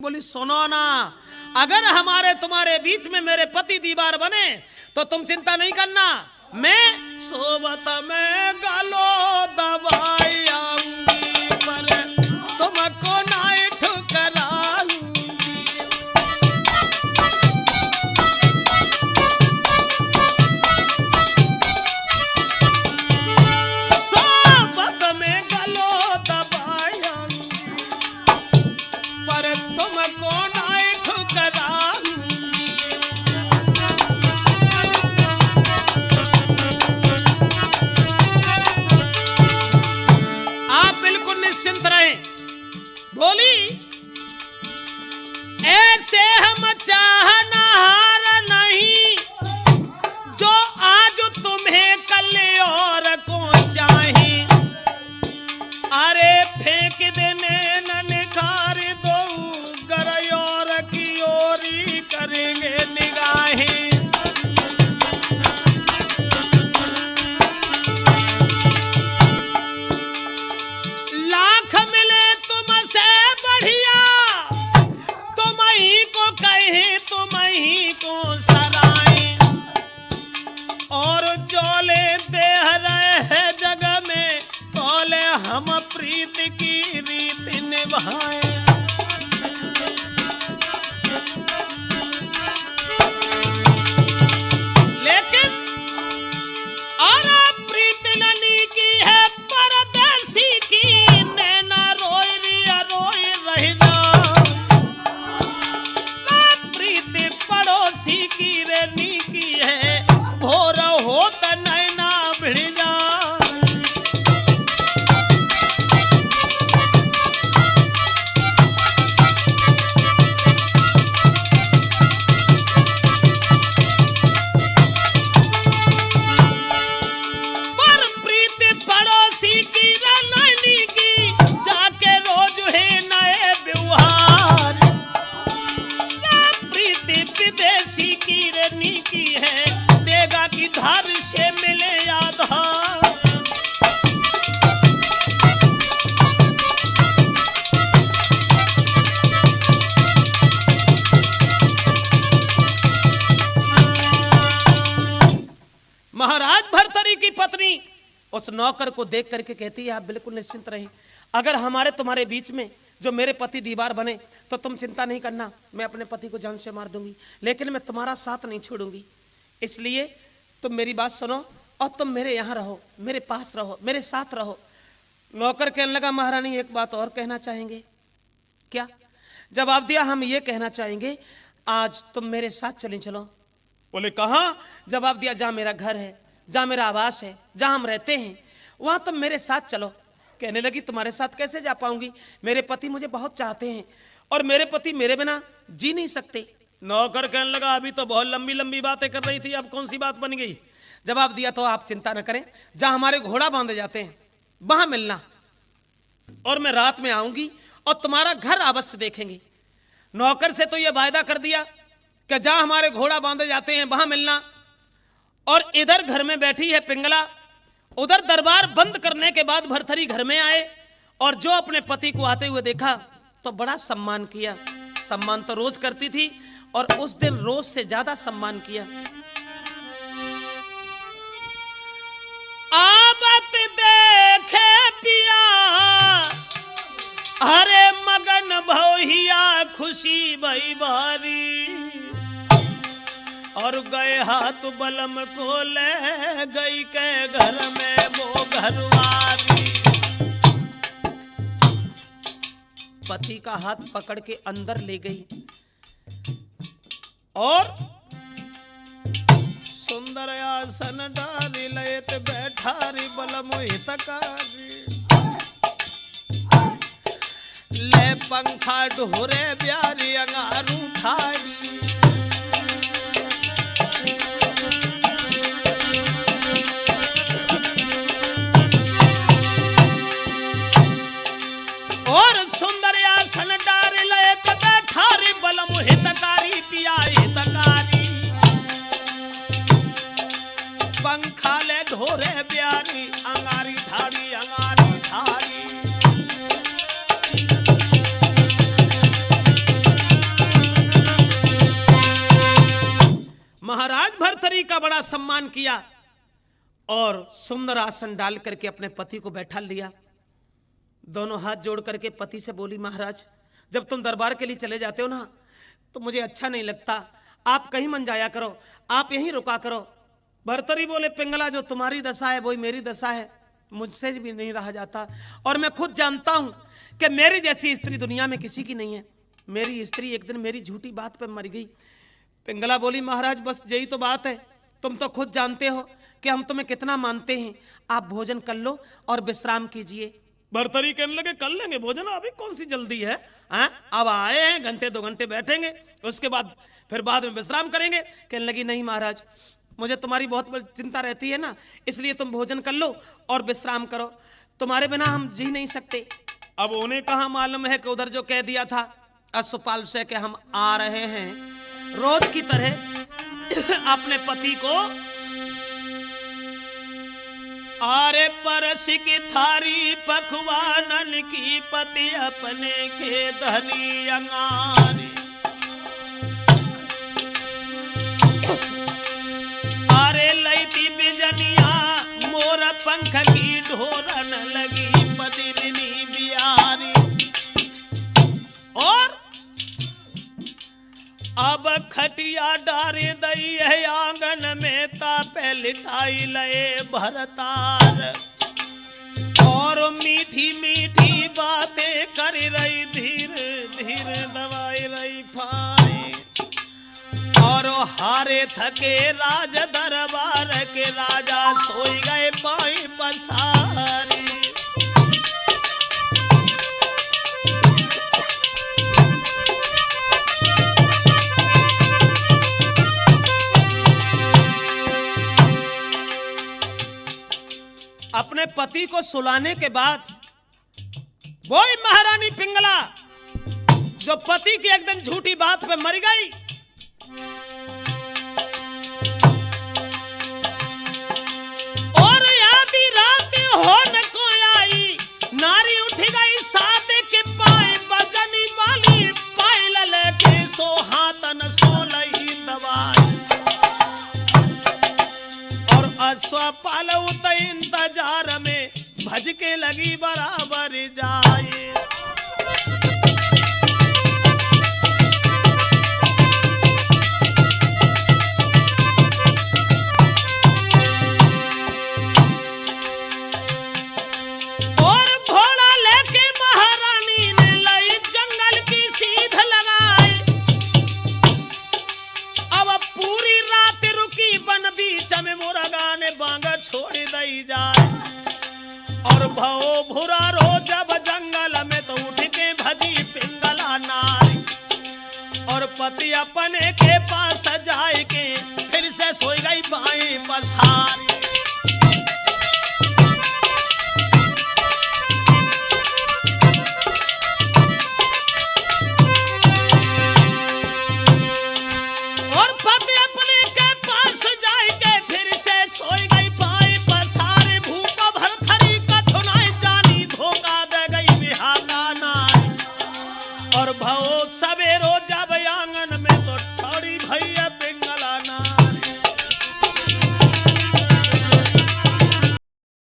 बोली सुनो ना, अगर हमारे तुम्हारे बीच में मेरे पति दीवार बने तो तुम चिंता नहीं करना, मैं सोबत में गालो दबाई आऊंगी पर तुमको ना ठुकराऊंगी। सोबत में गालो दबाई आऊंगी पर तुमको ना ठुकराऊंगी। निश्चिंत रहे। बोली ऐसे हम चाहनहार नहीं जो आज तुम्हें कल और को चाहे। अरे फेंक देने न निखार दो गर और की ओरी करेंगे निगाहें। तुम ही को सराए और जोले दे रहे जग में तोले हम प्रीत की रीत निभाए। लेकिन और प्रीत ननी की है परदेसी की, नैना रोई रिया रोई रह जा। पड़ोसी की रेनी की है भोर हो त नैना भिड़ जा। पर प्रीति पड़ोसी की रेनी की जाके रोज है नए व्यवहार। विदेशी की रेनी की है देगा की धार से मिले आधार। महाराज भर्तरी की पत्नी उस नौकर को देख करके कहती है आप बिल्कुल निश्चिंत रहें, अगर हमारे तुम्हारे बीच में जो मेरे पति दीवार बने तो तुम चिंता नहीं करना, मैं अपने पति को जान से मार दूंगी, लेकिन मैं तुम्हारा साथ नहीं छोड़ूंगी। इसलिए तुम मेरी बात सुनो और तुम मेरे यहाँ रहो, मेरे पास रहो, मेरे साथ रहो। नौकर कहने लगा महारानी एक बात और कहना चाहेंगे? क्या? जवाब दिया हम ये कहना चाहेंगे आज तुम मेरे साथ चली चलो। बोले कहाँ? जवाब दिया जहाँ मेरा घर है, जहाँ मेरा आवास है, जहाँ हम रहते हैं वहाँ तुम मेरे साथ चलो। कहने लगी तुम्हारे साथ कैसे जा पाऊंगी, मेरे पति मुझे बहुत चाहते हैं और मेरे पति मेरे बिना जी नहीं सकते। नौकर कहने लगा अभी तो बहुत लंबी लंबी बातें कर रही थी, अब कौन सी बात बन गई? जवाब दिया तो आप चिंता न करें, जहां हमारे घोड़ा बांधे जाते हैं वहां मिलना और मैं रात में आऊंगी और तुम्हारा घर अवश्य देखेंगे। नौकर से तो यह वायदा कर दिया कि जहां हमारे घोड़ा बांधे जाते हैं वहां मिलना, और इधर घर में बैठी है पिंगला। उधर दरबार बंद करने के बाद भर्तरी घर में आए और जो अपने पति को आते हुए देखा तो बड़ा सम्मान किया। सम्मान तो रोज करती थी और उस दिन रोज से ज्यादा सम्मान किया। आबत देखे पिया हरे मगन भौहिया खुशी भई भारी, और गए हाथ बलम को ले गई के घर में वो घरवारी। पति का हाथ पकड़ के अंदर ले गई और सुंदर आसन डाली लयत बैठारी बलम हितकारी। ले पंखा ढोरे ब्यारी अंगारू ठाड़ी, और सुंदर आसन डारी लयत बैठारी बलम हितकारी पिया हितकारी। पंखा ले ढोरे ब्यारी अंगारी ठाड़ी अंगारी ठाड़ी। भर्तरी का बड़ा सम्मान किया और सुंदर आसन डाल करके अपने पति को बैठा लिया। दोनों हाथ जोड़ करके पति से बोली, महाराज जब तुम दरबार के लिए चले जाते हो ना तो मुझे अच्छा नहीं लगता, आप कहीं मन जाया करो, आप यहीं रुका करो। भर्तरी बोले, पिंगला जो तुम्हारी दशा है वही मेरी दशा है, मुझसे भी नहीं रहा जाता और मैं खुद जानता हूं कि मेरी जैसी स्त्री दुनिया में किसी की नहीं है। मेरी स्त्री एक दिन मेरी झूठी बात पर मर गई। पिंगला बोली, महाराज बस यही तो बात है, तुम तो खुद जानते हो कि हम तुम्हें कितना मानते हैं, आप भोजन कर लो और विश्राम कीजिए। भर्तरी कहने लगे, कर लेंगे भोजन, अभी कौन सी जल्दी है, अब आए हैं, घंटे 2 घंटे बैठेंगे, उसके बाद फिर बाद में विश्राम करेंगे। कहने लगी, नहीं महाराज मुझे तुम्हारी बहुत बड़ी चिंता रहती है ना, इसलिए तुम भोजन कर लो और विश्राम करो, तुम्हारे बिना हम जी नहीं सकते। अब उन्हें कहा मालूम है कि उधर जो कह दिया था अश्वपाल से कि हम आ रहे हैं, रोज की तरह अपने पति को आरे परस की थारी पखवानन की पति अपने के धनी अंगारी। आरे लईती बिजनिया मोर पंख की ढोरन लगी पदिनी बिहारी। और अब खटिया डारे दई है आंगन में तापे लिटाई लए भरतार। और मीठी मीठी बातें कर रही धीर धीर दवाई रही फारी। और हारे थके राज दरबार के राजा सोई गए पाई पसारी। अपने पति को सुलाने के बाद वही महारानी पिंगला जो पति की एकदम झूठी बात पे मर गई, और आधी रात होने को आई नारी उठ गई सादे के पाए बजनी वाली पायल लेके सो हाथन सो लही दवाई। और अश्वपाल उत इंतजार में भज के लगी बराबर जाए। और घोड़ा लेके महारानी ने लई जंगल की सीध लगाई। अब पूरी रात रुकी बन बीच में मुर्गा ने बांगा छोड़ दई जाए। और भवो भुरा रो जब जंगल में तो उठ के भजी पिंगला नारी। और पति अपने के पास जाए के फिर से सोई गई बाएं पसारी।